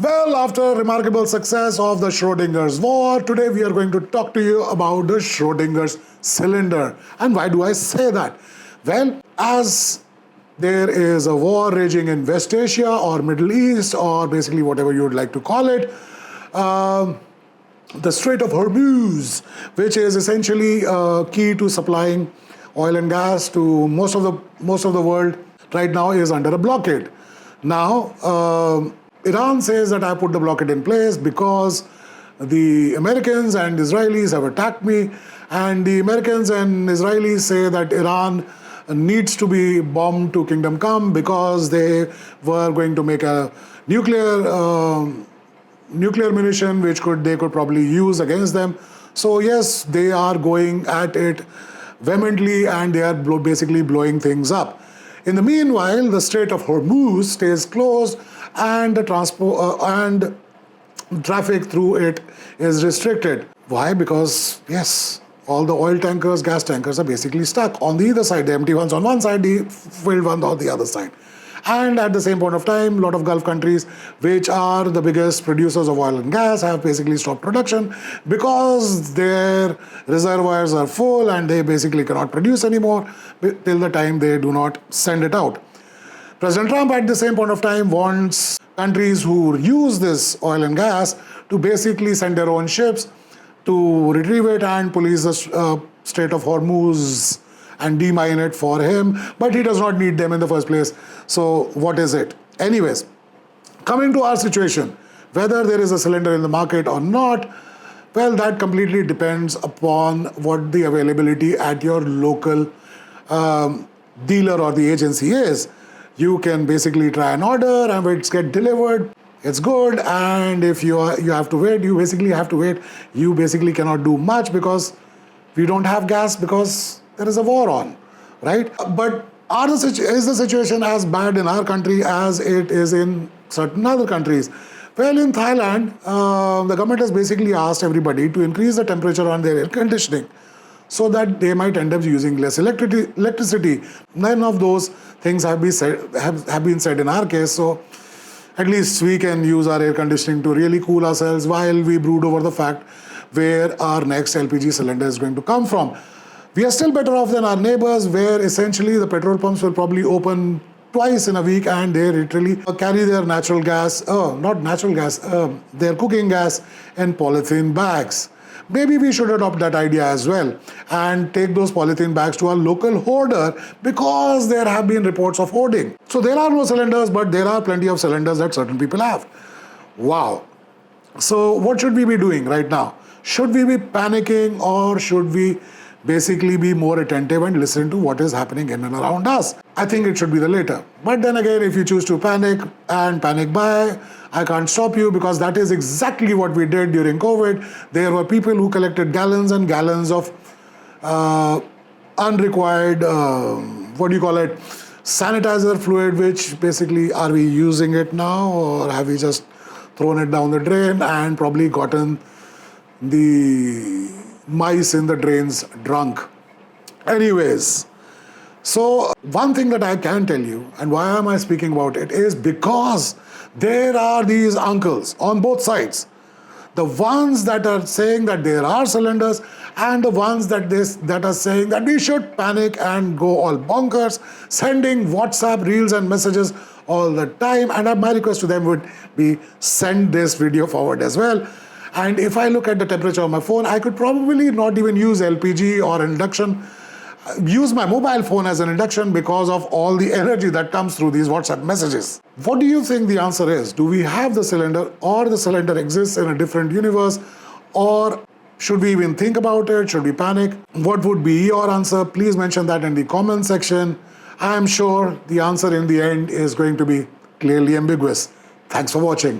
Well, after remarkable success of the Schrodinger's war, today we are going to talk to you about the Schrodinger's cylinder. And why do I say that? Well, as there is a war raging in West Asia or Middle East or basically whatever you would like to call it, the Strait of Hormuz, which is essentially key to supplying oil and gas to most of the world right now, is under a blockade. Now, Iran says that I put the blockade in place because the Americans and Israelis have attacked me, and the Americans and Israelis say that Iran needs to be bombed to kingdom come because they were going to make a nuclear munition which they could probably use against them. So yes, they are going at it vehemently and they are basically blowing things up. In the meanwhile, the Strait of Hormuz stays closed and the and traffic through it is restricted. Why? Because yes, all the oil tankers, gas tankers are basically stuck on the either side. The empty ones on one side, the filled ones on the other side. And at the same point of time, a lot of Gulf countries, which are the biggest producers of oil and gas, have basically stopped production because their reservoirs are full and they basically cannot produce anymore till the time they do not send it out. President Trump at the same point of time wants countries who use this oil and gas to basically send their own ships to retrieve it and police the Strait of Hormuz and demine it for him, but he does not need them in the first place. So what is it? Anyways, coming to our situation, whether there is a cylinder in the market or not, well, that completely depends upon what the availability at your local dealer or the agency is. You can basically try an order and when it's get delivered, it's good, and if you have to wait, you basically have to wait. You basically cannot do much because we don't have gas because there is a war on, right? But is the situation as bad in our country as it is in certain other countries? Well, in Thailand, the government has basically asked everybody to increase the temperature on their air conditioning so that they might end up using less electricity. None of those things have been said in our case, so at least we can use our air conditioning to really cool ourselves while we brood over the fact where our next LPG cylinder is going to come from. We are still better off than our neighbors, where essentially the petrol pumps will probably open twice in a week and they literally carry their their cooking gas in polythene bags. Maybe we should adopt that idea as well and take those polythene bags to our local hoarder because there have been reports of hoarding. So there are no cylinders, but there are plenty of cylinders that certain people have. Wow. So what should we be doing right now? Should we be panicking or should we basically be more attentive and listen to what is happening in and around us? I think it should be the latter. But then again, if you choose to panic and panic buy, I can't stop you because that is exactly what we did during COVID. There were people who collected gallons and gallons of unrequired, sanitizer fluid, which basically, are we using it now or have we just thrown it down the drain and probably gotten the mice in the drains drunk? Anyways, so one thing that I can tell you, and why am I speaking about it, is because there are these uncles on both sides. The ones that are saying that there are cylinders and the ones that are saying that we should panic and go all bonkers, sending WhatsApp reels and messages all the time. And my request to them would be send this video forward as well. And if I look at the temperature of my phone, I could probably not even use LPG or induction, use my mobile phone as an induction because of all the energy that comes through these WhatsApp messages. What do you think the answer is? Do we have the cylinder or the cylinder exists in a different universe? Or should we even think about it? Should we panic? What would be your answer? Please mention that in the comment section. I am sure the answer in the end is going to be clearly ambiguous. Thanks for watching.